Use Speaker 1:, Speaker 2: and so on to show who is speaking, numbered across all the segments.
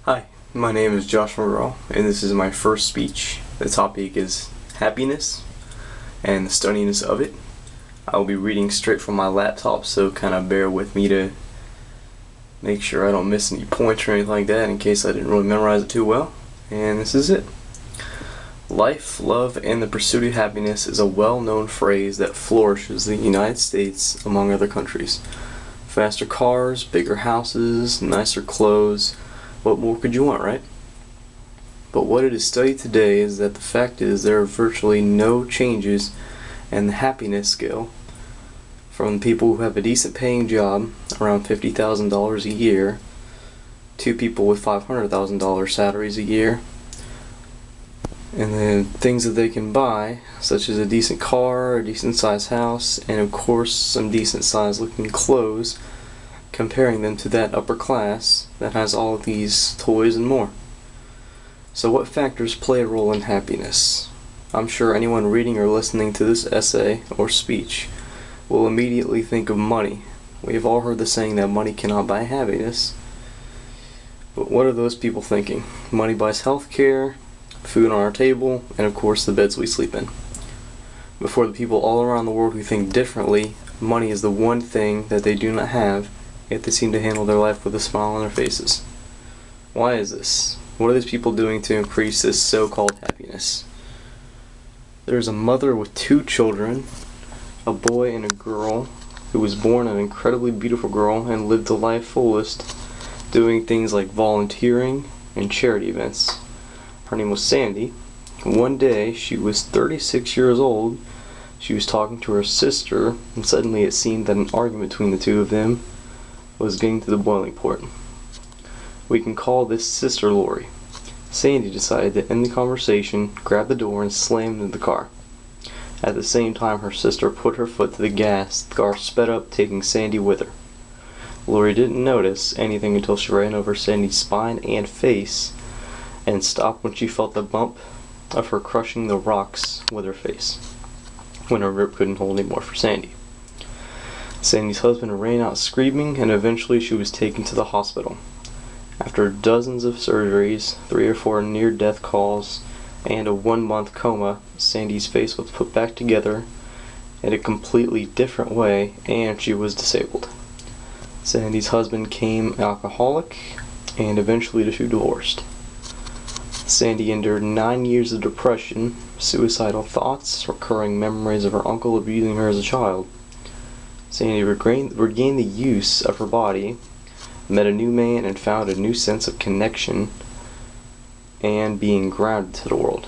Speaker 1: Hi, my name is Josh McGraw, and this is my first speech. The topic is happiness and the studiness of it. I will be reading straight from my laptop, so kind of bear with me to make sure I don't miss any points or anything like that in case I didn't really memorize it too well. And this is it. Life, love, and the pursuit of happiness is a well-known phrase that flourishes in the United States among other countries. Faster cars, bigger houses, nicer clothes. What more could you want, right? But what it is studied today is that the fact is there are virtually no changes in the happiness scale from people who have a decent paying job, around $50,000 a year, to people with $500,000 salaries a year, and then things that they can buy, such as a decent car, a decent sized house, and of course some decent sized looking clothes, comparing them to that upper class that has all of these toys and more. So what factors play a role in happiness? I'm sure anyone reading or listening to this essay or speech will immediately think of money. We have all heard the saying that money cannot buy happiness. But what are those people thinking? Money buys health care, food on our table, and of course the beds we sleep in. But for the people all around the world who think differently, money is the one thing that they do not have, yet they seem to handle their life with a smile on their faces. Why is this? What are these people doing to increase this so-called happiness? There's a mother with 2 children, a boy and a girl, who was born an incredibly beautiful girl and lived the life fullest, doing things like volunteering and charity events. Her name was Sandy. One day, she was 36 years old. She was talking to her sister, and suddenly it seemed that an argument between the two of them was getting to the boiling point. We can call this Sister Lori. Sandy decided to end the conversation, grab the door, and slammed into the car. At the same time, her sister put her foot to the gas. The car sped up, taking Sandy with her. Lori didn't notice anything until she ran over Sandy's spine and face, and stopped when she felt the bump of her crushing the rocks with her face, when her grip couldn't hold anymore for Sandy. Sandy's husband ran out screaming, and eventually she was taken to the hospital. After dozens of surgeries, 3 or 4 near-death calls, and a 1-month coma, Sandy's face was put back together in a completely different way, and she was disabled. Sandy's husband became alcoholic, and eventually the two divorced. Sandy endured 9 years of depression, suicidal thoughts, recurring memories of her uncle abusing her as a child. Sandy regained the use of her body, met a new man, and found a new sense of connection and being grounded to the world.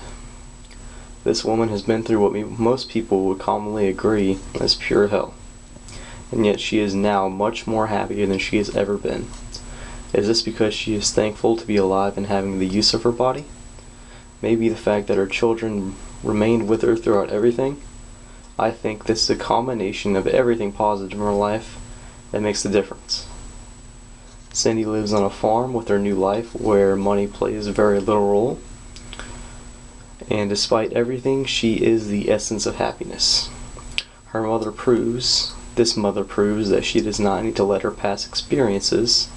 Speaker 1: This woman has been through what most people would commonly agree as pure hell, and yet she is now much more happier than she has ever been. Is this because she is thankful to be alive and having the use of her body? Maybe the fact that her children remained with her throughout everything? I think this is a combination of everything positive in her life that makes the difference. Sandy lives on a farm with her new life where money plays very little role. And despite everything, she is the essence of happiness. This mother proves that she does not need to let her past experiences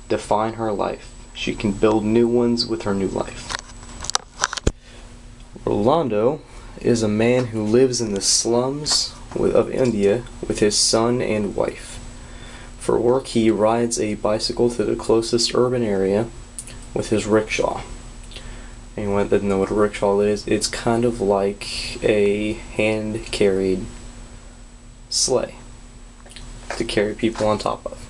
Speaker 1: define her life. She can build new ones with her new life. Rolando is a man who lives in the slums of India with his son and wife. For work, he rides a bicycle to the closest urban area with his rickshaw. Anyone that doesn't know what a rickshaw is, it's kind of like a hand-carried sleigh to carry people on top of.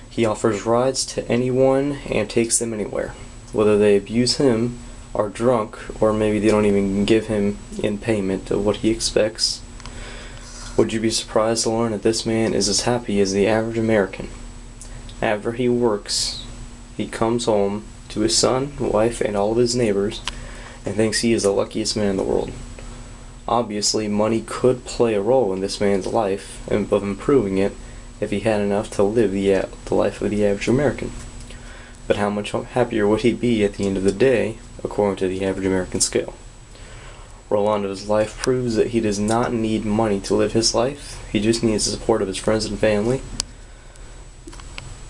Speaker 1: He offers rides to anyone and takes them anywhere, whether they abuse him, are drunk, or maybe they don't even give him in payment of what he expects. Would you be surprised to learn that this man is as happy as the average American? After he works, he comes home to his son, wife, and all of his neighbors, and thinks he is the luckiest man in the world. Obviously, money could play a role in this man's life, and of improving it, if he had enough to live the life of the average American. But how much happier would he be at the end of the day, according to the average American scale? Rolando's life proves that he does not need money to live his life. He just needs the support of his friends and family.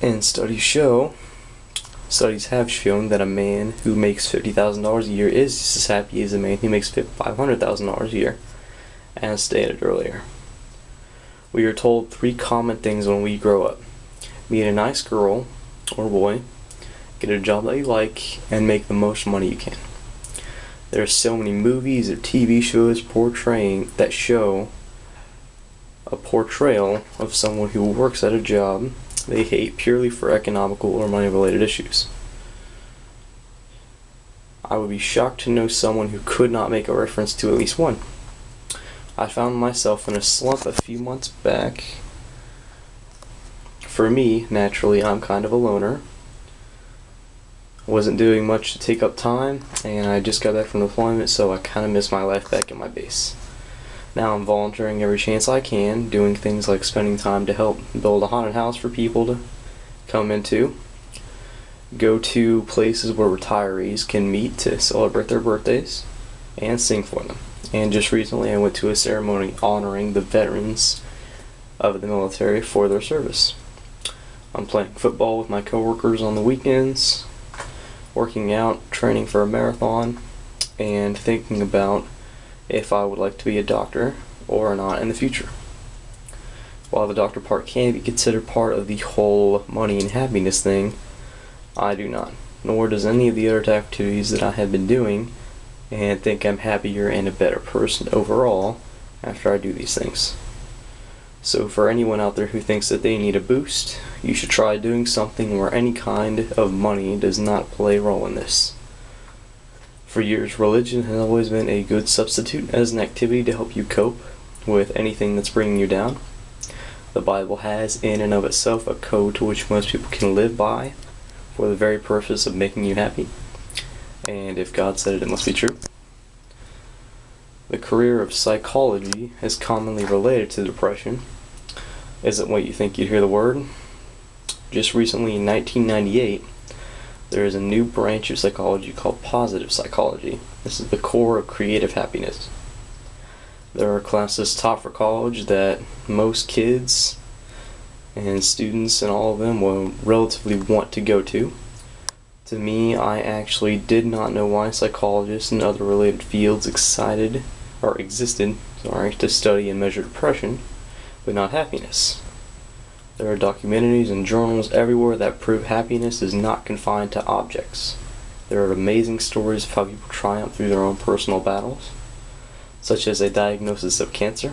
Speaker 1: And studies show Studies have shown that a man who makes $50,000 a year is just as happy as a man who makes $500,000 a year, as stated earlier. We are told 3 common things when we grow up: meet a nice girl or boy, get a job that you like, and make the most money you can. There are so many movies or TV shows that show a portrayal of someone who works at a job they hate purely for economical or money-related issues. I would be shocked to know someone who could not make a reference to at least one. I found myself in a slump a few months back. For me, naturally, I'm kind of a loner. Wasn't doing much to take up time, and I just got back from deployment, so I kind of miss my life back at my base. Now I'm volunteering every chance I can, doing things like spending time to help build a haunted house for people to come into, go to places where retirees can meet to celebrate their birthdays, and sing for them. And just recently I went to a ceremony honoring the veterans of the military for their service. I'm playing football with my coworkers on the weekends, working out, training for a marathon, and thinking about if I would like to be a doctor or not in the future. While the doctor part can be considered part of the whole money and happiness thing, I do not, nor does any of the other activities that I have been doing, and think I'm happier and a better person overall after I do these things. So for anyone out there who thinks that they need a boost, you should try doing something where any kind of money does not play a role in this. For years, religion has always been a good substitute as an activity to help you cope with anything that's bringing you down. The Bible has, in and of itself, a code to which most people can live by for the very purpose of making you happy. And if God said it, it must be true. The career of psychology is commonly related to depression. Isn't what you think you'd hear the word. Just recently, in 1998, there is a new branch of psychology called positive psychology. This is the core of creative happiness. There are classes taught for college that most kids and students and all of them will relatively want to go to. To me, I actually did not know why psychologists and other related fields existed to study and measure depression, but not happiness. There are documentaries and journals everywhere that prove happiness is not confined to objects. There are amazing stories of how people triumph through their own personal battles, such as a diagnosis of cancer,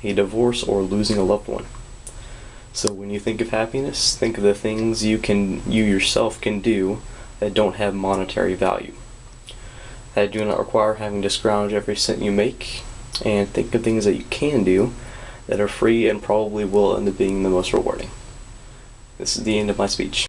Speaker 1: a divorce, or losing a loved one. So when you think of happiness, think of the things you yourself can do that don't have monetary value, that do not require having to scrounge every cent you make, and think of things that you can do that are free and probably will end up being the most rewarding. This is the end of my speech.